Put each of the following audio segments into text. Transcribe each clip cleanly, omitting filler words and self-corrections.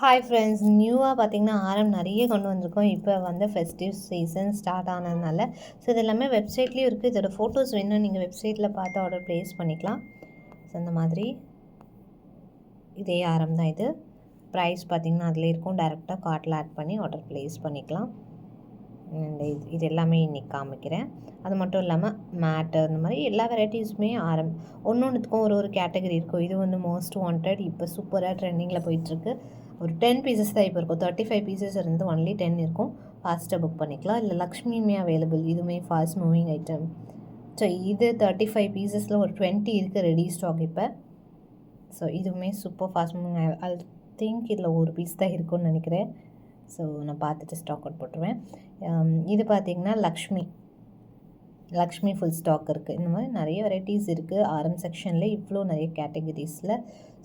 Hi friends, நியூவாக பார்த்தீங்கன்னா ஆரம் நிறைய கொண்டு வந்திருக்கோம். இப்போ வந்து ஃபெஸ்டிவ் சீசன் ஸ்டார்ட் ஆனதுனால ஸோ இது எல்லாமே வெப்சைட்லேயும் இருக்குது. இதோட ஃபோட்டோஸ் வேணும் நீங்கள் வெப்சைட்டில் பார்த்து ஆர்டர் ப்ளேஸ் பண்ணிக்கலாம். ஸோ இந்த மாதிரி இதே ஆரம் தான் இது. ப்ரைஸ் பார்த்திங்கன்னா அதில் இருக்கும். டேரெக்டாக கார்ட்டில் ஆட் பண்ணி ஆர்டர் ப்ளேஸ் பண்ணிக்கலாம். இது எல்லாமே இன்றைக்கி காமிக்கிறேன். அது மட்டும் இல்லாமல் மேட்டு இந்த மாதிரி எல்லா வெரைட்டிஸுமே ஒன்றுத்துக்கும் ஒரு கேட்டகரி இருக்கும். இது வந்து மோஸ்ட் வாண்டட், இப்போ சூப்பராக ட்ரெண்டிங்கில் போயிட்டுருக்கு. ஒரு 10 பீசஸ் தான் இப்போ இருக்கும். 35 பீசஸ் இருந்து ஒன்லி 10 இருக்கும். ஃபாஸ்ட்டாக புக் பண்ணிக்கலாம். இல்லை லக்ஷ்மியுமே அவைலபிள், இதுவுமே ஃபாஸ்ட் மூவிங் ஐட்டம். ஸோ இது 35 பீசஸில் ஒரு 20 இருக்குது ரெடி ஸ்டாக் இப்போ. ஸோ இதுவுமே super fast moving. I think இதில் ஒரு பீஸ் தான் இருக்குன்னு நினைக்கிறேன். ஸோ நான் பார்த்துட்டு ஸ்டாக் அவுட் போட்டுருவேன். இது பார்த்திங்கன்னா லக்ஷ்மி ஃபுல் ஸ்டாக் இருக்குது. இந்த மாதிரி நிறைய வெரைட்டிஸ் இருக்குது. ஆரம் செக்ஷனில் இவ்வளோ நிறைய கேட்டகரிஸில்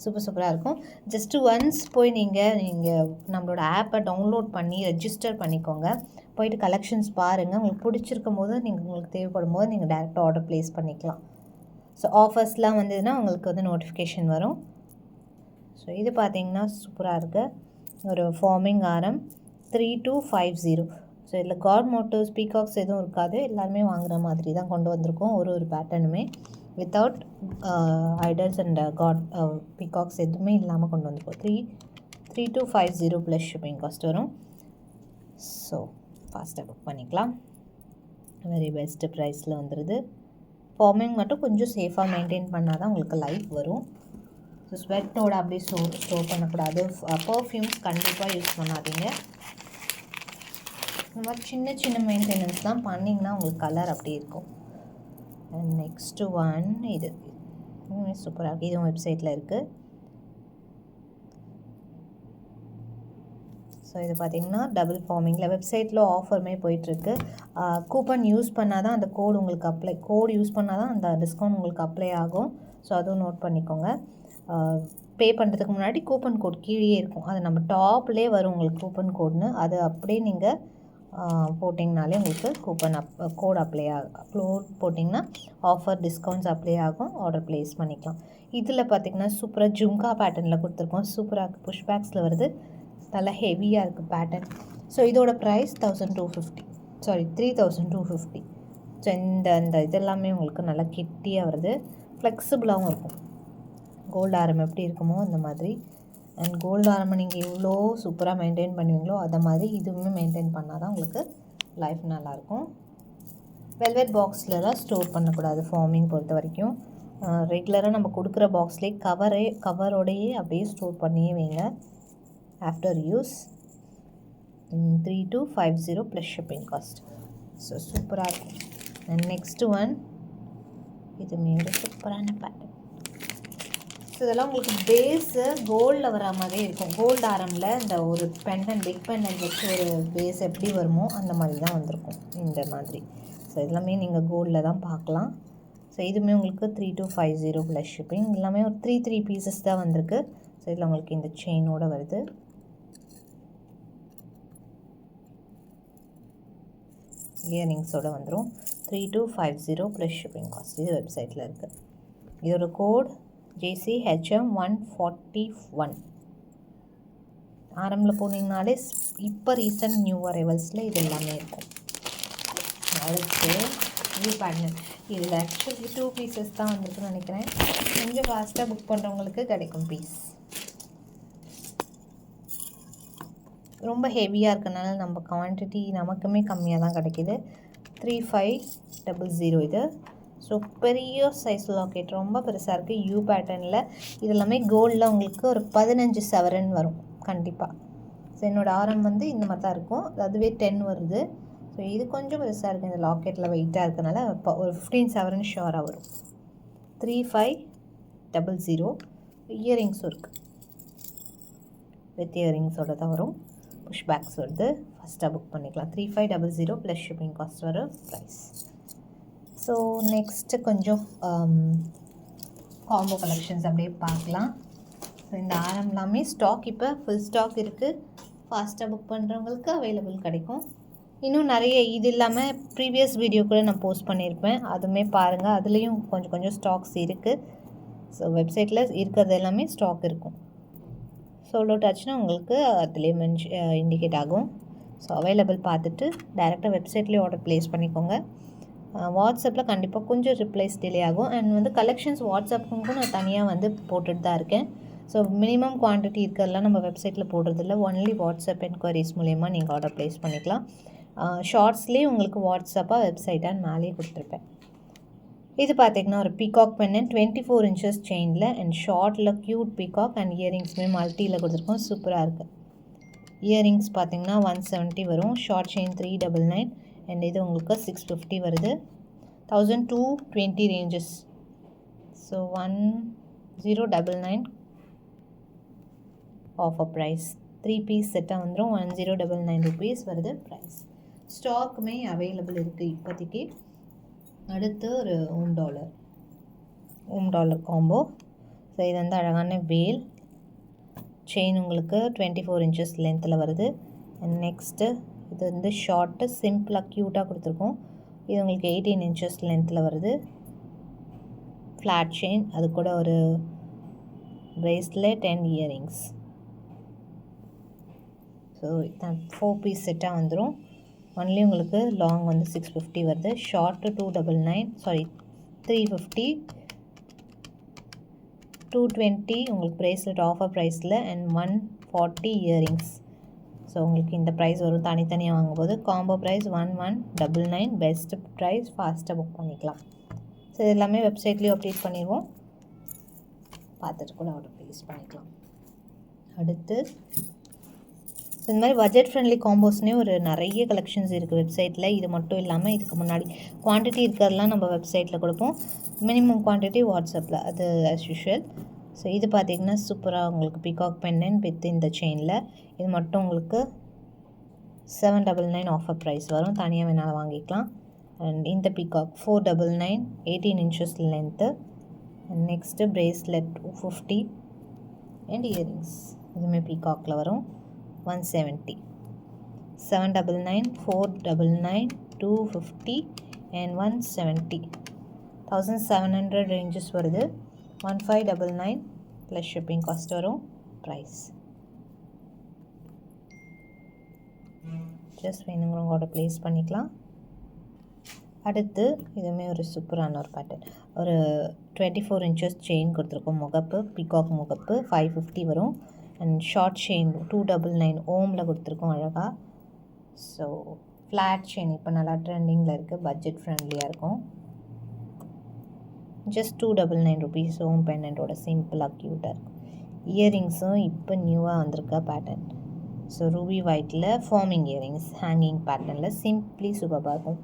சூப்பராக இருக்கும். ஜஸ்ட்டு ஒன்ஸ் போய் நீங்கள் நம்மளோட ஆப்பை டவுன்லோட் பண்ணி ரெஜிஸ்டர் பண்ணிக்கோங்க. போயிட்டு கலெக்ஷன்ஸ் பாருங்கள். உங்களுக்கு பிடிச்சிருக்கும் போது உங்களுக்கு தேவைப்படும் போது நீங்கள் டேரெக்டாக ஆர்டர் ப்ளேஸ் பண்ணிக்கலாம். ஸோ ஆஃபர்ஸ்லாம் வந்ததுன்னா உங்களுக்கு வந்து நோட்டிஃபிகேஷன் வரும். ஸோ இது பார்த்திங்கன்னா சூப்பராக இருக்குது. ஒரு ஃபார்மிங் ஆரம் 3250. ஸோ இதில் காட் மோட்டிவ்ஸ், பீகாக்ஸ் எதுவும் இருக்காது. எல்லாருமே வாங்குகிற மாதிரி தான் கொண்டு வந்திருக்கோம். ஒரு பேட்டர்னுமே without idols and god peacocks எதுவுமே இல்லாமல் கொண்டு வந்திருக்கோம். 3250 ப்ளஸ் ஷிப்பிங் காஸ்ட் வரும். ஸோ ஃபாஸ்ட்டாக புக் பண்ணிக்கலாம். வெரி பெஸ்ட்டு ப்ரைஸில் வந்துடுது. ஃபார்மிங் மட்டும் கொஞ்சம் சேஃபாக மெயின்டைன் பண்ணால் தான் உங்களுக்கு லைஃப் வரும். ஸோ ஸ்வெட்டோடு அப்படியே ஸ்டோர் பண்ணக்கூடாது. பர்ஃப்யூம்ஸ் கண்டிப்பாக யூஸ் பண்ணாதீங்க. இந்த மாதிரி சின்ன மெயின்டெனன்ஸ் தான் பண்ணிங்கன்னா உங்களுக்கு கலர் அப்படி இருக்கும். அண்ட் நெக்ஸ்ட்டு ஒன் இது சூப்பராக இருக்குது. இதுவும் வெப்சைட்டில் இருக்குது. ஸோ இது பார்த்திங்கன்னா டபுள் ஃபார்மிங்கில் வெப்சைட்டில் ஆஃபருமே போயிட்டுருக்கு. கூப்பன் யூஸ் பண்ணால் தான் அந்த கோடு யூஸ் பண்ணால் தான் அந்த டிஸ்கவுண்ட் உங்களுக்கு அப்ளை ஆகும். ஸோ அதுவும் நோட் பண்ணிக்கோங்க. பே பண்ணுறதுக்கு முன்னாடி கூப்பன் கோட் கீழே இருக்கும். அது நம்ம டாப்லேயே வரும் உங்களுக்கு கூப்பன் கோட்னு. அது அப்படியே நீங்கள் போட்டிங்கனாலே உங்களுக்கு கோட் அப்ளை ஆகும். போட்டிங்கன்னா ஆஃபர் டிஸ்கவுண்ட்ஸ் அப்ளை ஆகும். ஆர்டர் ப்ளேஸ் பண்ணிக்கலாம். இதில் பார்த்திங்கன்னா சூப்பராக ஜும்கா பேட்டர்னில் கொடுத்துருக்கோம். சூப்பராக புஷ் பேக்ஸில் வருது. நல்லா ஹெவியாக இருக்குது பேட்டர்ன். ஸோ இதோட ப்ரைஸ் 3250. ஸோ இந்த இதெல்லாமே உங்களுக்கு நல்லா கிட்டியாக வருது. ஃப்ளெக்சிபிளாகவும் இருக்கும். கோல்டு ஆரம் எப்படி இருக்குமோ அந்த மாதிரி. அண்ட் கோல்டு ஆரம்பம் நீங்கள் இவ்வளோ சூப்பராக மெயின்டைன் பண்ணுவீங்களோ அதை மாதிரி இதுவுமே மெயின்டைன் பண்ணால் தான் உங்களுக்கு லைஃப் நல்லாயிருக்கும். வெல்வெட் பாக்ஸில் தான் ஸ்டோர் பண்ணக்கூடாது ஃபார்மிங் பொறுத்த வரைக்கும். ரெகுலராக நம்ம கொடுக்குற பாக்ஸ்லேயே கவரோடையே அப்படியே ஸ்டோர் பண்ணியே வைங்க after use. 3250 plus shipping cost. So சூப்பராக இருக்கும். அண்ட் நெக்ஸ்ட்டு ஒன் இதுவுமே ஒரு சூப்பரான பேட்டர்ன். ஸோ இதெல்லாம் உங்களுக்கு பேஸு கோல்டில் வர மாதிரி இருக்கும். கோல்டு ஆரமில் இந்த ஒரு பிக் பெண்டன்ட் வச்சு ஒரு பேஸ் எப்படி வருமோ அந்த மாதிரி தான் வந்திருக்கும் இந்த மாதிரி. ஸோ எல்லாமே நீங்கள் கோல்டில் தான் பார்க்கலாம். ஸோ இதுவுமே உங்களுக்கு 3250 ப்ளஸ் ஷிப்பிங். எல்லாமே ஒரு 3 பீசஸ் தான் வந்திருக்கு. ஸோ இதில் உங்களுக்கு இந்த செயினோடு வருது. இயரிங்ஸோடு வந்துடும். 3250 ப்ளஸ் ஷிப்பிங் காஸ்ட். இது வெப்சைட்டில் இருக்குது. இதோட கோட் JCHM141. ஆரம்பில் போனீங்கனாலே இப்போ ரீசன்ட் நியூ அரைவல்ஸில் இது எல்லாமே இருக்கும். அடுத்து நியூ பேட்டர்ன். இதில் ஆக்சுவலி 2 பீசஸ் தான் வந்துருக்குன்னு நினைக்கிறேன். கொஞ்சம் ஃபாஸ்ட்டாக புக் பண்ணுறவங்களுக்கு கிடைக்கும் பீஸ். ரொம்ப ஹெவியாக இருக்கனால நம்ம குவான்டிட்டி நமக்குமே கம்மியாக தான் கிடைக்கிது. 3500 இது. ஸோ பெரிய சைஸ் லாக்கெட், ரொம்ப பெருசாக இருக்குது. யூ பேட்டர்னில் இது எல்லாமே கோல்டில் உங்களுக்கு ஒரு 15 சவரன் வரும் கண்டிப்பாக. ஸோ என்னோடய ஆரம் வந்து இந்த மாதிரி தான் இருக்கும். அதுவே 10 வருது. ஸோ இது கொஞ்சம் பெருசாக இருக்குது. இந்த லாக்கெட்டில் வெயிட்டாக இருக்கனால ஒரு 15 சவரன் ஷியோராக வரும். 3500. இயரிங்ஸும் இருக்குது. வித் இயரிங்ஸோடு தான் வரும். புஷ் பேக்ஸ் வருது. ஃபஸ்ட்டாக புக் பண்ணிக்கலாம். 3500 ப்ளஸ் ஷிப்பிங் காஸ்ட் வர ப்ரைஸ். ஸோ நெக்ஸ்ட்டு கொஞ்சம் காம்போ கலெக்ஷன்ஸ் அப்படியே பார்க்கலாம். ஸோ இந்த ஆரம் எல்லாமே ஸ்டாக் இப்போ ஃபுல் ஸ்டாக் இருக்குது. ஃபாஸ்ட்டாக புக் பண்ணுறவங்களுக்கு அவைலபிள் கிடைக்கும். இன்னும் நிறைய இது இல்லாமல் ப்ரீவியஸ் வீடியோ கூட நான் போஸ்ட் பண்ணியிருப்பேன். அதுவுமே பாருங்கள். அதுலேயும் கொஞ்சம் ஸ்டாக்ஸ் இருக்குது. ஸோ வெப்சைட்டில் இருக்கிறது எல்லாமே ஸ்டாக் இருக்கும். சோல்ட் அவுட் ஆச்சுன்னா உங்களுக்கு அதுலேயே இண்டிகேட் ஆகும். ஸோ அவைலபிள் பார்த்துட்டு டேரெக்டாக வெப்சைட்லேயே ஆர்டர் ப்ளேஸ் பண்ணிக்கோங்க. வாட்ஸ்அப்பில் கண்டிப்பாக கொஞ்சம் ரிப்ளைஸ் டிலே ஆகும். அண்ட் வந்து கலெக்ஷன்ஸ் வாட்ஸ்அப்புக்கும் நான் தனியாக வந்து போட்டுட்டு தான் இருக்கேன். ஸோ மினிமம் குவான்டிட்டி இருக்கிறதெல்லாம் நம்ம வெப்சைட்டில் போடுறதில்ல. ஒன்லி வாட்ஸ்அப் என்கொயரிஸ் மூலயமா நீங்கள் ஆர்டர் ப்ளேஸ் பண்ணிக்கலாம். ஷார்ட்ஸ்லேயே உங்களுக்கு வாட்ஸ்அப்பாக வெப்சைட்டாக மேலேயே கொடுத்துருப்பேன். இது பார்த்திங்கன்னா ஒரு பீகாக் பெண்ணன் 24 inches செயினில் அண்ட் ஷார்ட்டில் க்யூட் பீகாக் அண்ட் இயரிங்ஸுமே மல்ட்டியில் கொடுத்துருக்கோம். சூப்பராக இருக்குது. இயரிங்ஸ் பார்த்திங்கன்னா 170 வரும். ஷார்ட் செயின் 399 அண்ட் இது உங்களுக்கு 650 வருது. 1220 ranges. So 1099 offer price. 3 piece செட்டாக வந்துடும். 1099 rupees வருது ப்ரைஸ். ஸ்டாக்குமே அவைலபிள் இருக்குது இப்போதைக்கு. அடுத்து ஒரு ஓம் டாலர் காம்போ. ஸோ இது வந்து அழகான வேல் செயின் உங்களுக்கு 24 inches லென்த்தில் வருது. அண்ட் நெக்ஸ்ட்டு இது வந்து ஷார்ட்டு சிம்பிளாக க்யூட்டாக கொடுத்துருக்கோம். இது உங்களுக்கு 18 inches லென்த்தில் வருது. ஃப்ளாட் செயின், அது கூட ஒரு bracelet and earrings. So 4 piece செட்டாக வந்துடும். ஒன்லி உங்களுக்கு லாங் வந்து 650 வருது. ஷார்ட்டு 350, 220 உங்களுக்கு ப்ரைஸில் ஆஃபர் ப்ரைஸில் அண்ட் 140 இயரிங்ஸ். ஸோ உங்களுக்கு இந்த ப்ரைஸ் வரும். தனித்தனியாக வாங்கும்போது காம்போ ப்ரைஸ் 1199. Best price. ஃபாஸ்ட்டாக புக் பண்ணிக்கலாம். ஸோ இது எல்லாமே வெப்சைட்லேயும் அப்டேட் பண்ணிடுவோம். பார்த்துட்டு கூட ஆர்டர் ப்ளேஸ் பண்ணிக்கலாம். அடுத்து ஸோ இந்த மாதிரி பட்ஜெட் ஃப்ரெண்ட்லி காம்போஸ்னே ஒரு நிறைய கலெக்ஷன்ஸ் இருக்குது வெப்சைட்டில். இது மட்டும் இல்லாமல் இதுக்கு முன்னாடி குவான்டிட்டி இருக்கிறதெல்லாம் நம்ம வெப்சைட்டில் கொடுப்போம். மினிமம் குவான்டிட்டி வாட்ஸ்அப்பில், அது ஆஸ் யூஷுவல். ஸோ இது பார்த்திங்கன்னா சூப்பராக உங்களுக்கு பீகாக் பெண்ணன் வித் இந்த செயினில். இது மட்டும் உங்களுக்கு 799 ஆஃபர் ப்ரைஸ் வரும். தனியாக வேணாலும் வாங்கிக்கலாம். அண்ட் இந்த peacock 499, 18 inches length. And next bracelet 250 and earrings இதுவுமே பீகாக்கில் வரும். 170, 799, 499, 250 and 170. 1700 ரேஞ்சஸ் வருது. 1599 ப்ளஸ் ஷிப்பிங் காஸ்ட் வரும் ப்ரைஸ். ஜஸ்ட் வேணுங்கிறவங்க ஆர்டர் ப்ளேஸ் பண்ணிக்கலாம். அடுத்து இதுவுமே ஒரு சூப்பரான ஒரு பேட்டர்ன். ஒரு 24 inches செயின் கொடுத்துருக்கோம். முகப்பு பீகாக் முகப்பு 550 வரும். அண்ட் ஷார்ட் செயின் 299 ஓமில் கொடுத்துருக்கோம் அழகாக. ஸோ ஃப்ளாட் செயின் இப்போ நல்லா ட்ரெண்டிங்கில் இருக்குது. பட்ஜெட் ஃப்ரெண்ட்லியாக இருக்கும். Just 299 rupees. ஓம் பெண்டன்ட்டோட சிம்பிளாக க்யூட்டாக இருக்கும். இயரிங்ஸும் இப்போ நியூவாக வந்திருக்க பேட்டர்ன். ஸோ ரூபி ஒயிட்டில் ஃபார்மிங் இயரிங்ஸ் ஹேங்கிங் பேட்டர்னில் சிம்பிளி சூப்பராக இருக்கும்.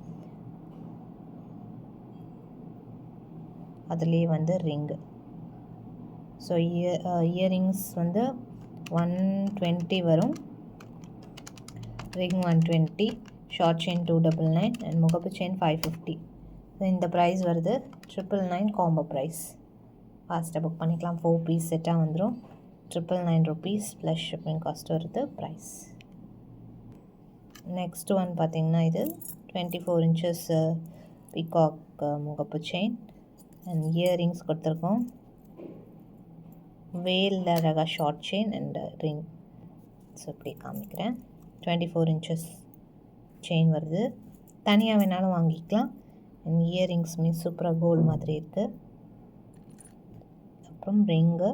அதுலேயே வந்து ரிங்கு. ஸோ இயரிங்ஸ் வந்து 120 வரும். ரிங் 120, ஷார்ட் செயின் 299 அண்ட் முகப்பு செயின் 550. ஸோ இந்த ப்ரைஸ் வருது 999 காம்போ ப்ரைஸ். ஃபாஸ்ட்டாக புக் பண்ணிக்கலாம். 4 பீஸ் செட்டாக வந்துடும். 999 rupees ப்ளஸ் ஷிப்பிங் காஸ்ட் வருது ப்ரைஸ். நெக்ஸ்ட் ஒன் பார்த்திங்கன்னா இது 24 inches பீகாக் முகப்பு செயின் அண்ட் இயரிங்ஸ் கொடுத்துருக்கோம். வேலில் அழகாக short chain and ring. So இப்படி காமிக்கிறேன். 24 inches செயின் வருது. தனியாக வேணாலும் வாங்கிக்கலாம். அண்ட் இயரிங்ஸுமே சூப்பராக கோல்டு மாதிரி இருக்குது. அப்புறம் ரிங்கு.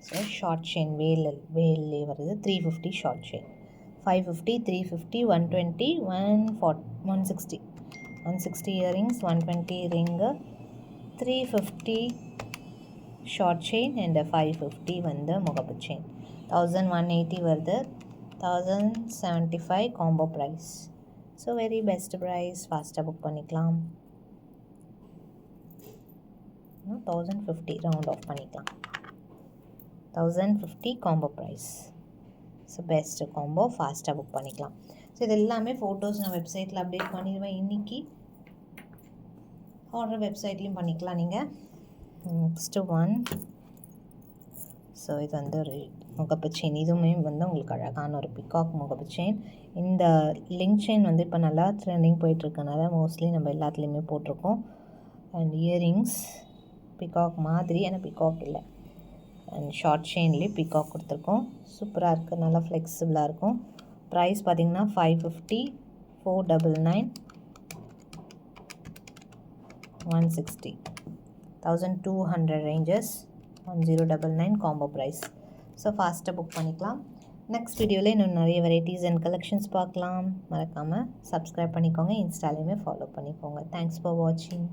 ஸோ ஷார்ட் செயின் வேல்லே வருது. 350 short chain, 550, 350, 120, 140, 160 earrings, 120 ring, 350 short chain and 550 வந்து முகப்பு செயின். 1180 வருது. 1075 combo price. So very best price. ஃபாஸ்ட்டாக புக் பண்ணிக்கலாம். 1050 ரவுண்ட் ஆஃப் பண்ணிக்கலாம். 1050 combo price. So best combo. ஃபாஸ்ட்டாக புக் பண்ணிக்கலாம். ஸோ இது எல்லாமே ஃபோட்டோஸ் நான் வெப்சைட்டில் அப்டேட் பண்ணிடுவேன். இன்றைக்கி ஆர்டர் வெப்சைட்லேயும் பண்ணிக்கலாம் நீங்கள். Next one. ஸோ இது வந்து ஒரு முகப்பு செயின். இதுவுமே வந்து உங்களுக்கு அழகான ஒரு பிகாக் முகப்பு செயின். இந்த லிங்க் செயின் வந்து இப்போ நல்லா ட்ரெண்டிங் போயிட்டுருக்கனால மோஸ்ட்லி நம்ம எல்லாத்துலேயுமே போட்டிருக்கோம். அண்ட் இயரிங்ஸ் பிகாக் மாதிரி, ஆனால் பிகாக் இல்லை. அண்ட் ஷார்ட் செயின்லேயே பீகாக் கொடுத்துருக்கோம். சூப்பராக இருக்குது, நல்லா ஃப்ளெக்சிபிளாக இருக்கும். ப்ரைஸ் பார்த்திங்கன்னா 550, 499, 160, 1200 ரேஞ்சஸ், 1099 காம்போ ப்ரைஸ். ஸோ ஃபாஸ்ட்டாக புக் பண்ணிக்கலாம். நெக்ஸ்ட் வீடியோவில் இன்னும் நிறைய வெரைட்டிஸ் அண்ட் கலெக்ஷன்ஸ் பார்க்கலாம். மறக்காமல் சப்ஸ்கிரைப் பண்ணிக்கோங்க, இன்ஸ்டாலையுமே ஃபாலோ பண்ணிக்கோங்க. தேங்க்ஸ் ஃபார் வாட்சிங்.